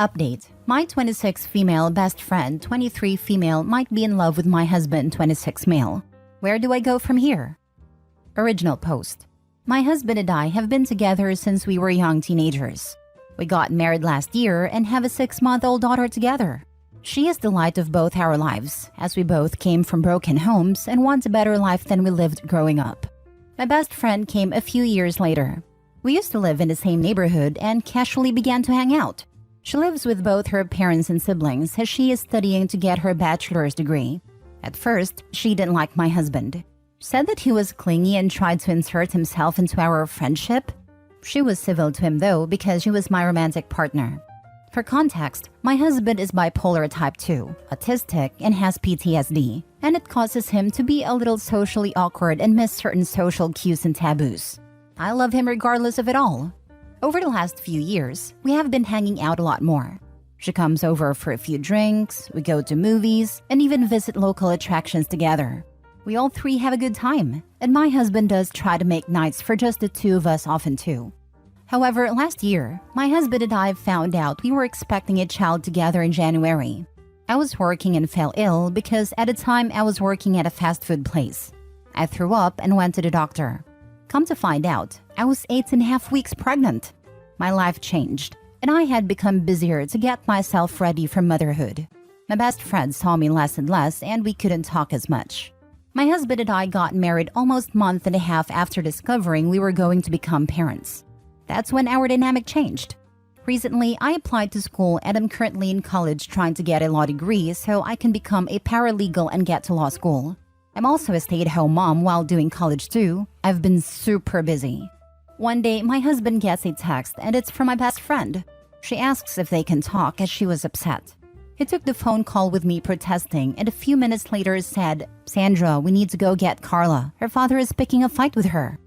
Update. My 26 female best friend, 23 female, might be in love with my husband, 26 male. Where do I go from here? Original post. My husband and I have been together since we were young teenagers. We got married last year and have a 6-month-old daughter together. She is the light of both our lives, as we both came from broken homes and want a better life than we lived growing up. My best friend came a few years later. We used to live in the same neighborhood and casually began to hang out. She lives with both her parents and siblings as she is studying to get her bachelor's degree. At first, she didn't like my husband. Said that he was clingy and tried to insert himself into our friendship. She was civil to him though because she was my romantic partner. For context, my husband is bipolar type 2, autistic, and has PTSD, and it causes him to be a little socially awkward and miss certain social cues and taboos. I love him regardless of it all. Over the last few years, we have been hanging out a lot more. She comes over for a few drinks, we go to movies, and even visit local attractions together. We all three have a good time, and my husband does try to make nights for just the two of us often too. However, last year, my husband and I found out we were expecting a child together in January. I was working and fell ill because at the time I was working at a fast food place. I threw up and went to the doctor. Come to find out, I was 8.5 weeks pregnant. My life changed, and I had become busier to get myself ready for motherhood. My best friend saw me less and less, and we couldn't talk as much. My husband and I got married almost a month and a half after discovering we were going to become parents. That's when our dynamic changed. Recently, I applied to school and I'm currently in college trying to get a law degree so I can become a paralegal and get to law school. I'm also a stay-at-home mom while doing college too. I've been super busy. One day, my husband gets a text and it's from my best friend. She asks if they can talk as she was upset. He took the phone call with me protesting and a few minutes later said, "Sandra, we need to go get Carla. Her father is picking a fight with her."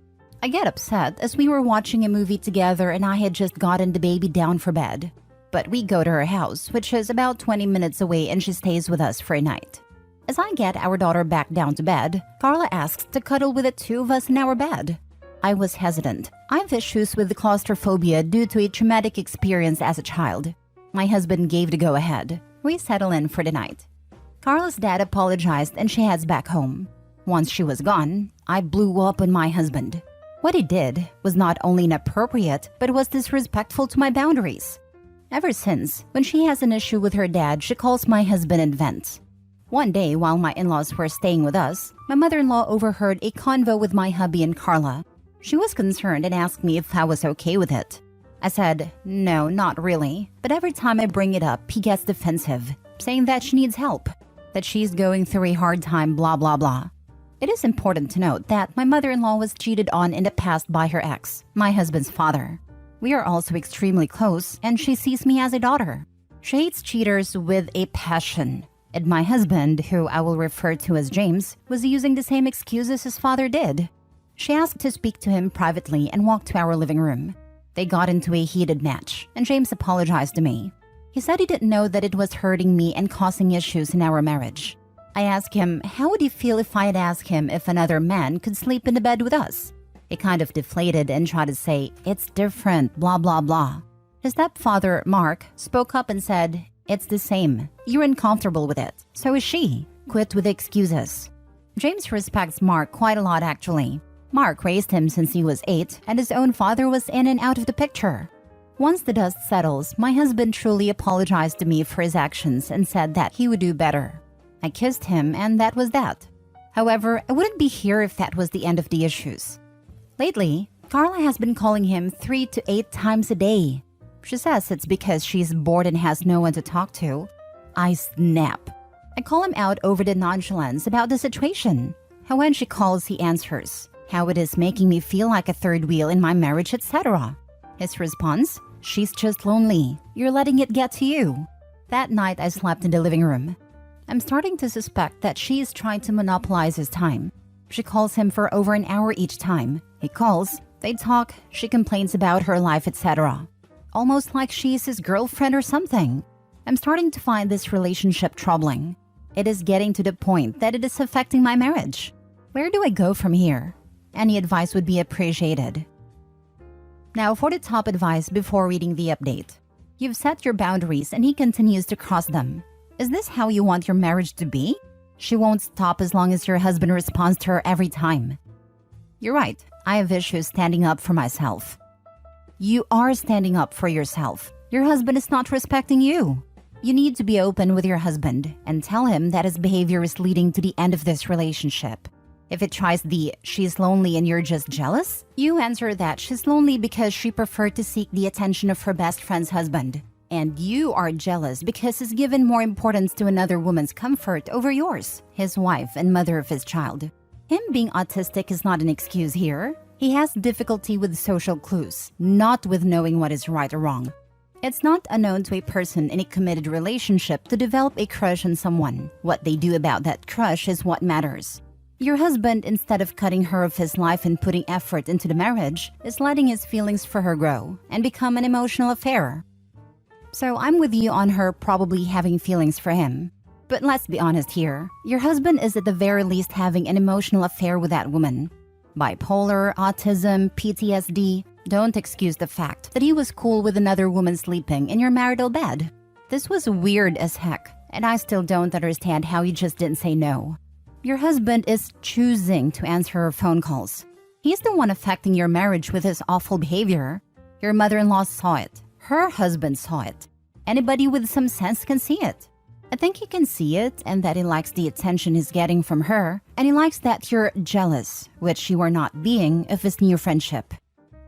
I get upset as we were watching a movie together and I had just gotten the baby down for bed. But we go to her house, which is about 20 minutes away, and she stays with us for a night. As I get our daughter back down to bed, Carla asks to cuddle with the two of us in our bed. I was hesitant. I have issues with claustrophobia due to a traumatic experience as a child. My husband gave the go-ahead. We settle in for the night. Carla's dad apologized and she heads back home. Once she was gone, I blew up on my husband. What he did was not only inappropriate, but was disrespectful to my boundaries. Ever since, when she has an issue with her dad, she calls my husband and vents. One day, while my in-laws were staying with us, my mother-in-law overheard a convo with my hubby and Carla. She was concerned and asked me if I was okay with it. I said, no, not really, but every time I bring it up, he gets defensive, saying that she needs help, that she's going through a hard time, blah blah blah. It is important to note that my mother-in-law was cheated on in the past by her ex, my husband's father. We are also extremely close, and she sees me as a daughter. She hates cheaters with a passion. And my husband, who I will refer to as James, was using the same excuses his father did. She asked to speak to him privately and walked to our living room. They got into a heated match, and James apologized to me. He said he didn't know that it was hurting me and causing issues in our marriage. I asked him how would he feel if I had asked him if another man could sleep in the bed with us. He kind of deflated and tried to say, it's different, blah blah blah. His stepfather, Mark, spoke up and said, it's the same. You're uncomfortable with it. So is she. Quit with the excuses. James respects Mark quite a lot actually. Mark raised him since he was 8 and his own father was in and out of the picture. Once the dust settles, my husband truly apologized to me for his actions and said that he would do better. I kissed him and that was that. However, I wouldn't be here if that was the end of the issues. Lately, Carla has been calling him 3 to 8 times a day. She says it's because she's bored and has no one to talk to. I snap. I call him out over the nonchalance about the situation. How when she calls, he answers. How it is making me feel like a third wheel in my marriage, etc. His response? She's just lonely. You're letting it get to you. That night, I slept in the living room. I'm starting to suspect that she is trying to monopolize his time. She calls him for over an hour each time. He calls, they talk, she complains about her life, etc. Almost like she's his girlfriend or something. I'm starting to find this relationship troubling. It is getting to the point that it is affecting my marriage. Where do I go from here? Any advice would be appreciated. Now for the top advice before reading the update. You've set your boundaries and he continues to cross them. Is this how you want your marriage to be? She won't stop as long as your husband responds to her every time. You're right, I have issues standing up for myself. You are standing up for yourself. Your husband is not respecting you. You need to be open with your husband and tell him that his behavior is leading to the end of this relationship. If it tries the "she's lonely and you're just jealous," you answer that she's lonely because she preferred to seek the attention of her best friend's husband. And you are jealous because he's given more importance to another woman's comfort over yours, his wife and mother of his child. Him being autistic is not an excuse here. He has difficulty with social clues, not with knowing what is right or wrong. It's not unknown to a person in a committed relationship to develop a crush on someone. What they do about that crush is what matters. Your husband, instead of cutting her off his life and putting effort into the marriage, is letting his feelings for her grow and become an emotional affair. So I'm with you on her probably having feelings for him. But let's be honest here. Your husband is at the very least having an emotional affair with that woman. Bipolar, autism, PTSD. Don't excuse the fact that he was cool with another woman sleeping in your marital bed. This was weird as heck, and I still don't understand how you just didn't say no. Your husband is choosing to answer her phone calls. He's the one affecting your marriage with his awful behavior. Your mother-in-law saw it. Her husband saw it. Anybody with some sense can see it. I think he can see it and that he likes the attention he's getting from her, and he likes that you're jealous, which you are not being, of his new friendship.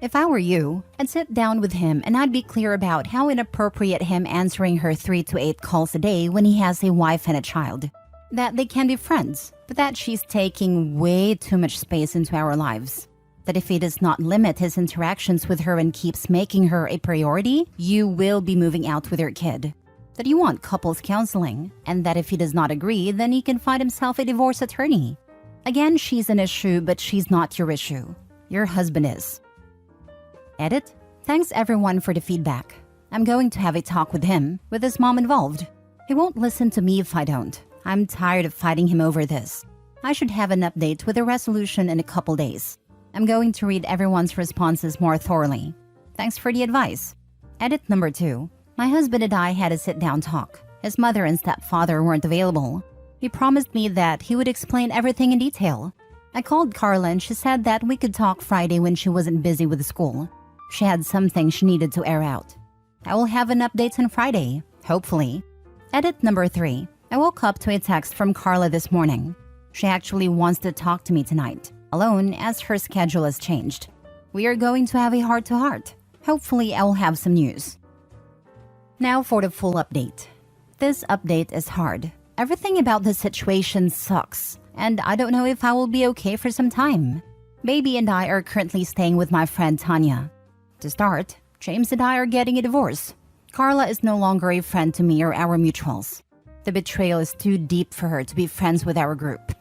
If I were you, I'd sit down with him and I'd be clear about how inappropriate him answering her 3 to 8 calls a day when he has a wife and a child. That they can be friends, but that she's taking way too much space into our lives. That if he does not limit his interactions with her and keeps making her a priority, you will be moving out with your kid. That you want couples counseling, and that if he does not agree, then he can find himself a divorce attorney. Again, she's an issue, but she's not your issue. Your husband is. Edit. Thanks everyone for the feedback. I'm going to have a talk with him, with his mom involved. He won't listen to me if I don't. I'm tired of fighting him over this. I should have an update with a resolution in a couple days. I'm going to read everyone's responses more thoroughly. Thanks for the advice. Edit number 2. My husband and I had a sit-down talk. His mother and stepfather weren't available. He promised me that he would explain everything in detail. I called Carla and she said that we could talk Friday when she wasn't busy with school. She had something she needed to air out. I will have an update on Friday, hopefully. Edit number 3. I woke up to a text from Carla this morning. She actually wants to talk to me tonight, alone, as her schedule has changed. We are going to have a heart-to-heart. Hopefully, I will have some news. Now for the full update. This update is hard. Everything about this situation sucks, and I don't know if I will be okay for some time. Baby and I are currently staying with my friend Tanya. To start, James and I are getting a divorce. Carla is no longer a friend to me or our mutuals. The betrayal is too deep for her to be friends with our group.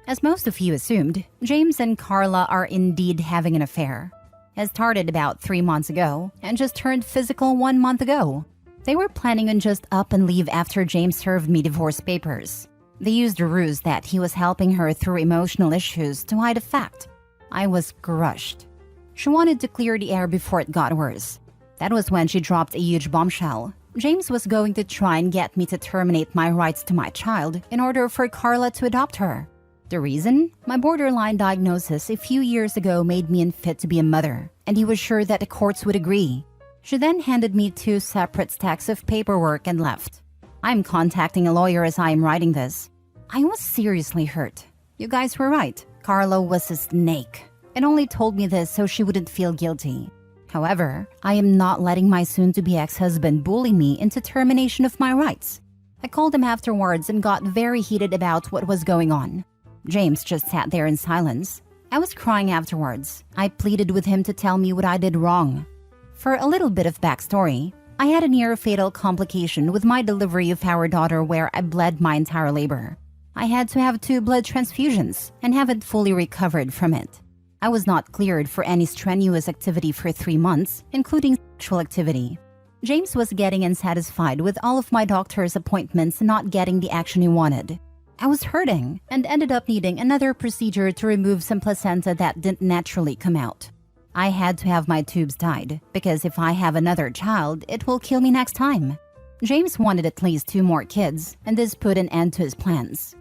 As most of you assumed, James and Carla are indeed having an affair. It started about 3 months ago and just turned physical 1 month ago. They were planning on just up and leave after James served me divorce papers. They used a ruse that he was helping her through emotional issues to hide the fact. I was crushed. She wanted to clear the air before it got worse. That was when she dropped a huge bombshell. James was going to try and get me to terminate my rights to my child in order for Carla to adopt her. The reason? My borderline diagnosis a few years ago made me unfit to be a mother, and he was sure that the courts would agree. She then handed me 2 separate stacks of paperwork and left. I'm contacting a lawyer as I am writing this. I was seriously hurt. You guys were right. Carla was a snake. It only told me this so she wouldn't feel guilty. However, I am not letting my soon-to-be ex-husband bully me into termination of my rights. I called him afterwards and got very heated about what was going on. James just sat there in silence. I was crying afterwards. I pleaded with him to tell me what I did wrong. For a little bit of backstory, I had a near-fatal complication with my delivery of our daughter where I bled my entire labor. I had to have 2 blood transfusions and haven't fully recovered from it. I was not cleared for any strenuous activity for 3 months, including sexual activity. James was getting unsatisfied with all of my doctor's appointments and not getting the action he wanted. I was hurting and ended up needing another procedure to remove some placenta that didn't naturally come out. I had to have my tubes tied because if I have another child, it will kill me next time. James wanted at least 2 more kids, and this put an end to his plans.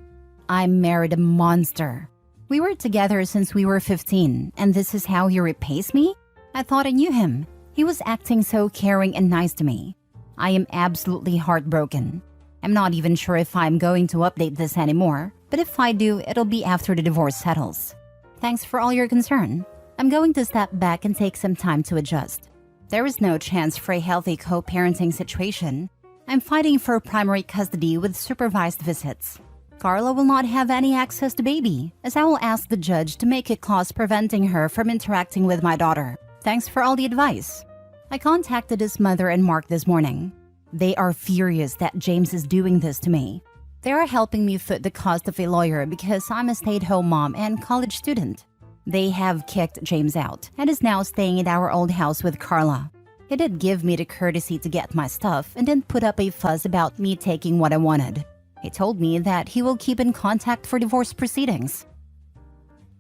I married a monster. We were together since we were 15, and this is how he repays me? I thought I knew him. He was acting so caring and nice to me. I am absolutely heartbroken. I'm not even sure if I'm going to update this anymore, but if I do, it'll be after the divorce settles. Thanks for all your concern. I'm going to step back and take some time to adjust. There is no chance for a healthy co-parenting situation. I'm fighting for primary custody with supervised visits. Carla will not have any access to baby, as I will ask the judge to make a clause preventing her from interacting with my daughter. Thanks for all the advice. I contacted his mother and Mark this morning. They are furious that James is doing this to me. They are helping me foot the cost of a lawyer because I'm a stay-at-home mom and college student. They have kicked James out and is now staying at our old house with Carla. He did give me the courtesy to get my stuff and didn't put up a fuss about me taking what I wanted. He told me that he will keep in contact for divorce proceedings.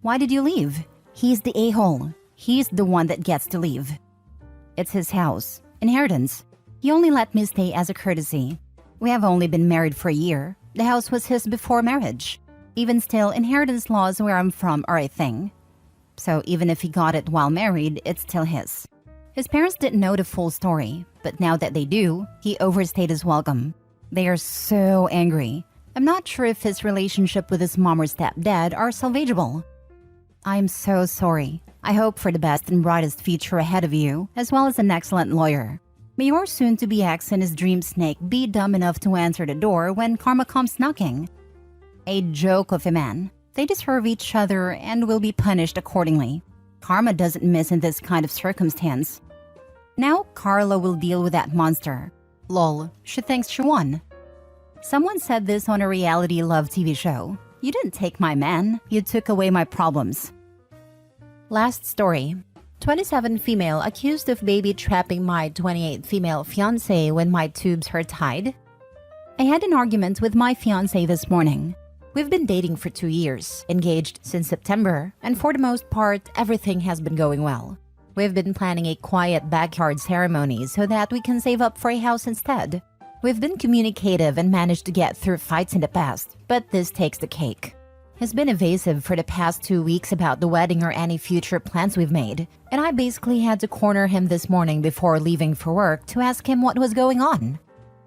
Why did you leave? He's the a-hole. He's the one that gets to leave. It's his house. Inheritance. He only let me stay as a courtesy. We have only been married for a year. The house was his before marriage. Even still, inheritance laws where I'm from are a thing. So even if he got it while married, it's still his. His parents didn't know the full story, but now that they do, he overstayed his welcome. They are so angry. I'm not sure if his relationship with his mom or stepdad are salvageable. I'm so sorry. I hope for the best and brightest future ahead of you, as well as an excellent lawyer. May your soon-to-be ex and his dream snake be dumb enough to answer the door when karma comes knocking. A joke of a man. They deserve each other and will be punished accordingly. Karma doesn't miss in this kind of circumstance. Now Carla will deal with that monster. Lol, she thinks she won. Someone said this on a reality love TV show. You didn't take my man, you took away my problems. Last story. 27 female accused of baby trapping my 28 female fiancé when my tubes are tied. I had an argument with my fiancé this morning. We've been dating for 2 years, engaged since September, and for the most part, everything has been going well. We've been planning a quiet backyard ceremony so that we can save up for a house instead. We've been communicative and managed to get through fights in the past, but this takes the cake. He's been evasive for the past 2 weeks about the wedding or any future plans we've made, and I basically had to corner him this morning before leaving for work to ask him what was going on.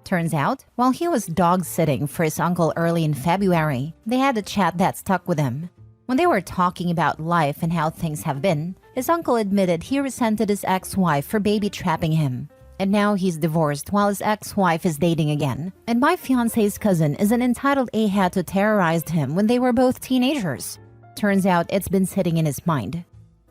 Turns out, while he was dog-sitting for his uncle early in February, they had a chat that stuck with him. When they were talking about life and how things have been, his uncle admitted he resented his ex-wife for baby trapping him. And now he's divorced while his ex-wife is dating again. And my fiancé's cousin is an entitled a-hat who terrorized him when they were both teenagers. Turns out it's been sitting in his mind.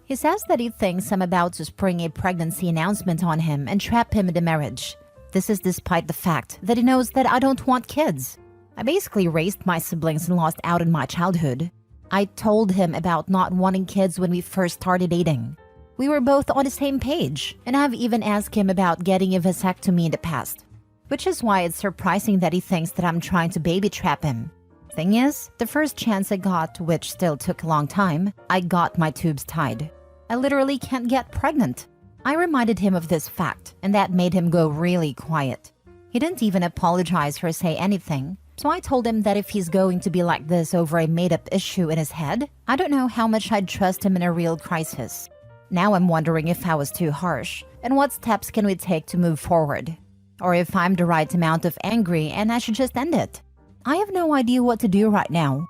He says that he thinks I'm about to spring a pregnancy announcement on him and trap him into marriage. This is despite the fact that he knows that I don't want kids. I basically raised my siblings and lost out in my childhood. I told him about not wanting kids when we first started dating. We were both on the same page, and I've even asked him about getting a vasectomy in the past. Which is why it's surprising that he thinks that I'm trying to baby trap him. Thing is, the first chance I got, which still took a long time, I got my tubes tied. I literally can't get pregnant. I reminded him of this fact, and that made him go really quiet. He didn't even apologize or say anything. So I told him that if he's going to be like this over a made-up issue in his head, I don't know how much I'd trust him in a real crisis. Now I'm wondering if I was too harsh, and what steps can we take to move forward? Or if I'm the right amount of angry and I should just end it. I have no idea what to do right now.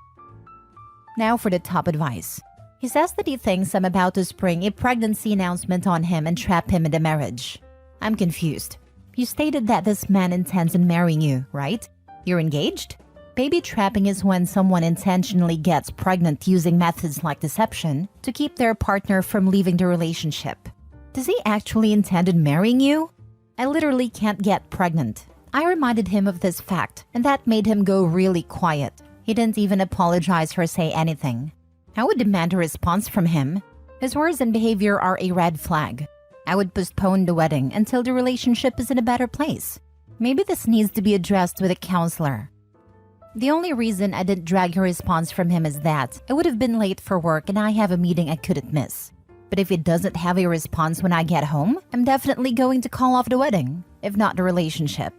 Now for the top advice. He says that he thinks I'm about to spring a pregnancy announcement on him and trap him into marriage. I'm confused. You stated that this man intends on marrying you, right? You're engaged? Baby trapping is when someone intentionally gets pregnant using methods like deception to keep their partner from leaving the relationship. Does he actually intend on marrying you? I literally can't get pregnant. I reminded him of this fact, and that made him go really quiet. He didn't even apologize or say anything. I would demand a response from him. His words and behavior are a red flag. I would postpone the wedding until the relationship is in a better place. Maybe this needs to be addressed with a counselor. The only reason I didn't drag a response from him is that I would have been late for work and I have a meeting I couldn't miss. But if he doesn't have a response when I get home, I'm definitely going to call off the wedding, if not the relationship.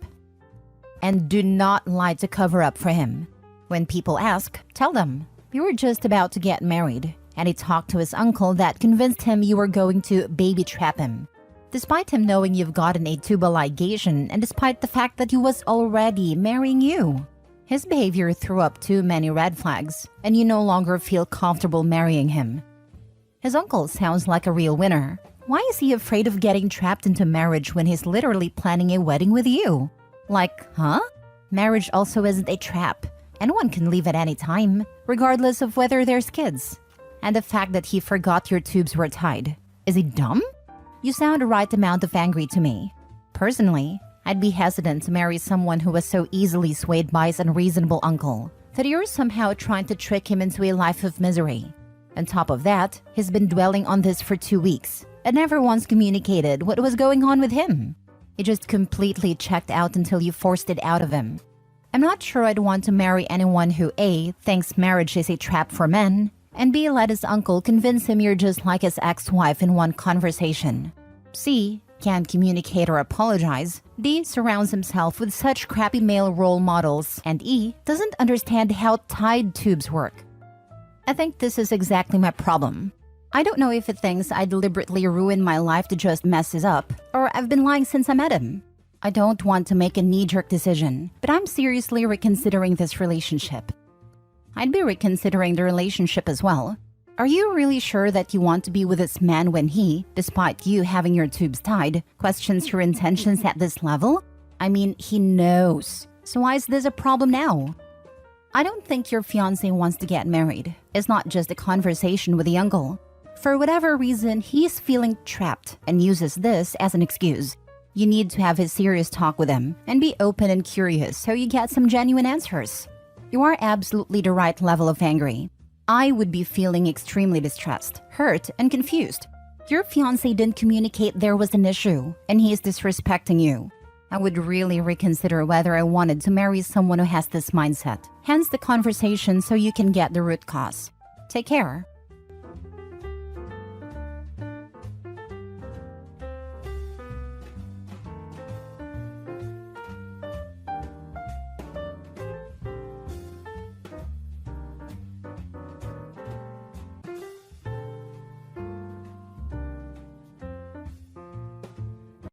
And do not lie to cover up for him. When people ask, tell them you were just about to get married, and he talked to his uncle that convinced him you were going to baby trap him. Despite him knowing you've gotten a tubal ligation and despite the fact that he was already marrying you. His behavior threw up too many red flags, and you no longer feel comfortable marrying him. His uncle sounds like a real winner. Why is he afraid of getting trapped into marriage when he's literally planning a wedding with you? Like, huh? Marriage also isn't a trap. Anyone can leave at any time, regardless of whether there's kids. And the fact that he forgot your tubes were tied. Is he dumb? You sound the right amount of angry to me. Personally, I'd be hesitant to marry someone who was so easily swayed by his unreasonable uncle that you're somehow trying to trick him into a life of misery. On top of that, he's been dwelling on this for 2 weeks and never once communicated what was going on with him. He just completely checked out until you forced it out of him. I'm not sure I'd want to marry anyone who A, thinks marriage is a trap for men, and B, let his uncle convince him you're just like his ex-wife in one conversation. C, can't communicate or apologize. D, surrounds himself with such crappy male role models. And E, doesn't understand how tied tubes work. I think this is exactly my problem. I don't know if it thinks I deliberately ruined my life to just mess this up, or I've been lying since I met him. I don't want to make a knee-jerk decision, but I'm seriously reconsidering this relationship. I'd be reconsidering the relationship as well. Are you really sure that you want to be with this man when he, despite you having your tubes tied, questions your intentions at this level? I mean, he knows. So why is this a problem now? I don't think your fiancé wants to get married. It's not just a conversation with the uncle. For whatever reason, he's feeling trapped and uses this as an excuse. You need to have a serious talk with him and be open and curious so you get some genuine answers. You are absolutely the right level of angry. I would be feeling extremely distressed, hurt, and confused. Your fiancé didn't communicate there was an issue, and he is disrespecting you. I would really reconsider whether I wanted to marry someone who has this mindset. Hence the conversation so you can get the root cause. Take care.